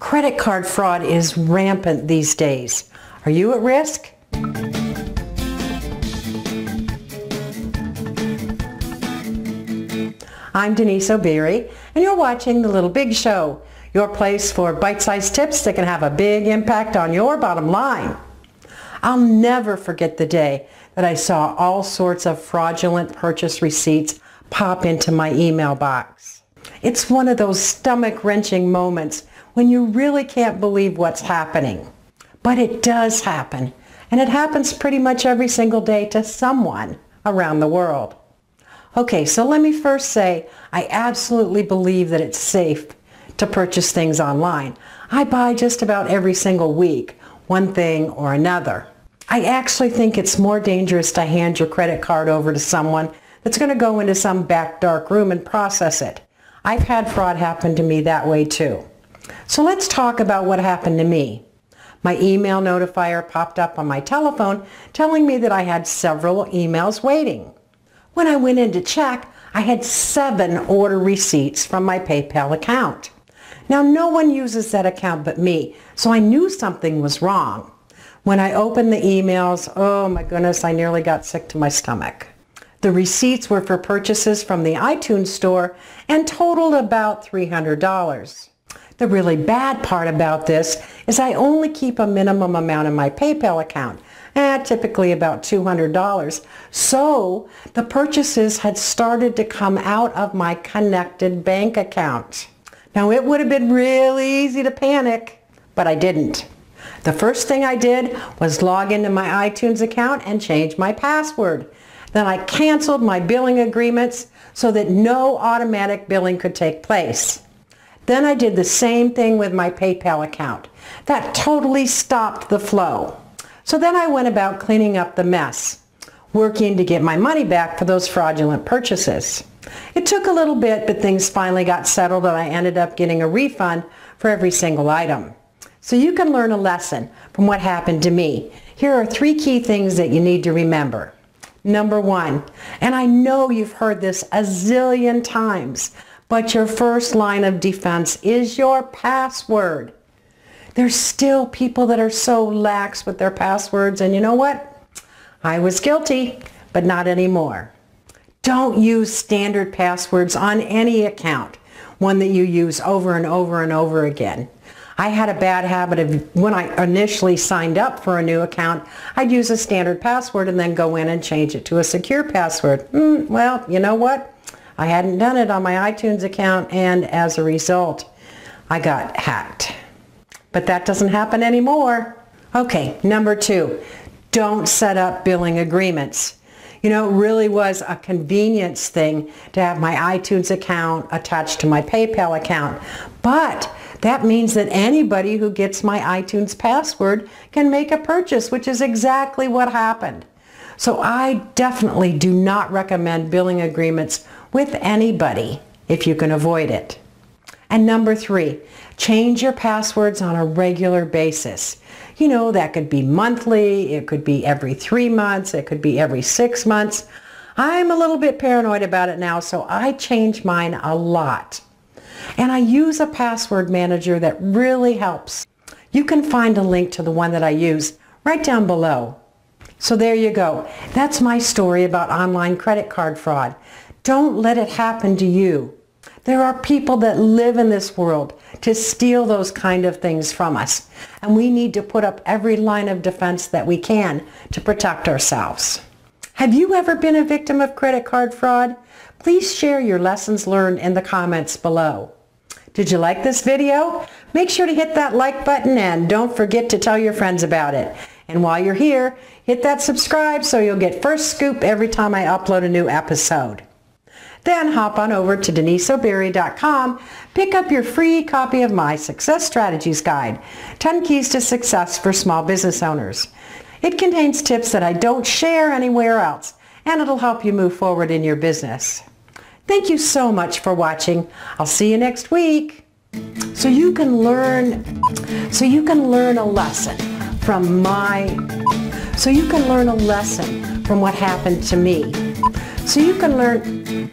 Credit card fraud is rampant these days. Are you at risk? I'm Denise O'Beary, and you're watching The Little Big Show, your place for bite-sized tips that can have a big impact on your bottom line. I'll never forget the day that I saw all sorts of fraudulent purchase receipts pop into my email box. It's one of those stomach-wrenching moments when you really can't believe what's happening. But it does happen, and it happens pretty much every single day to someone around the world. Okay, so let me first say I absolutely believe that it's safe to purchase things online. I buy just about every single week, one thing or another. I actually think it's more dangerous to hand your credit card over to someone that's going to go into some back dark room and process it. I've had fraud happen to me that way too. So let's talk about what happened to me. My email notifier popped up on my telephone telling me that I had several emails waiting. When I went in to check, I had 7 order receipts from my PayPal account. Now, no one uses that account but me, so I knew something was wrong. When I opened the emails, oh my goodness, I nearly got sick to my stomach. The receipts were for purchases from the iTunes store and totaled about $300. The really bad part about this is I only keep a minimum amount in my PayPal account, typically about $200. So the purchases had started to come out of my connected bank account. Now it would have been really easy to panic, but I didn't. The first thing I did was log into my iTunes account and change my password. Then I canceled my billing agreements so that no automatic billing could take place. Then I did the same thing with my PayPal account. That totally stopped the flow. So then I went about cleaning up the mess, working to get my money back for those fraudulent purchases. It took a little bit, but things finally got settled and I ended up getting a refund for every single item. So you can learn a lesson from what happened to me. Here are 3 key things that you need to remember. Number 1, and I know you've heard this a zillion times, but your first line of defense is your password. There's still people that are so lax with their passwords, and you know what? I was guilty, but not anymore. Don't use standard passwords on any account, one that you use over and over and over again. I had a bad habit of when I initially signed up for a new account, I'd use a standard password and then go in and change it to a secure password. Well, you know what? I hadn't done it on my iTunes account, and as a result, I got hacked. But that doesn't happen anymore. Okay, number 2, don't set up billing agreements. You know, it really was a convenience thing to have my iTunes account attached to my PayPal account. But that means that anybody who gets my iTunes password can make a purchase, which is exactly what happened. So I definitely do not recommend billing agreements with anybody if you can avoid it. And number 3, change your passwords on a regular basis. You know, that could be monthly, it could be every 3 months, it could be every 6 months. I'm a little bit paranoid about it now, so I change mine a lot. And I use a password manager that really helps. You can find a link to the one that I use right down below. So there you go. That's my story about online credit card fraud. Don't let it happen to you. There are people that live in this world to steal those kind of things from us, and we need to put up every line of defense that we can to protect ourselves. Have you ever been a victim of credit card fraud? Please share your lessons learned in the comments below. Did you like this video? Make sure to hit that like button and don't forget to tell your friends about it. And while you're here, hit that subscribe so you'll get first scoop every time I upload a new episode. Then hop on over to DeniseO'Beary.com, pick up your free copy of my Success Strategies Guide, 10 Keys to Success for Small Business Owners. It contains tips that I don't share anywhere else, and it'll help you move forward in your business. Thank you so much for watching. I'll see you next week. So you can learn a lesson from what happened to me. So you can learn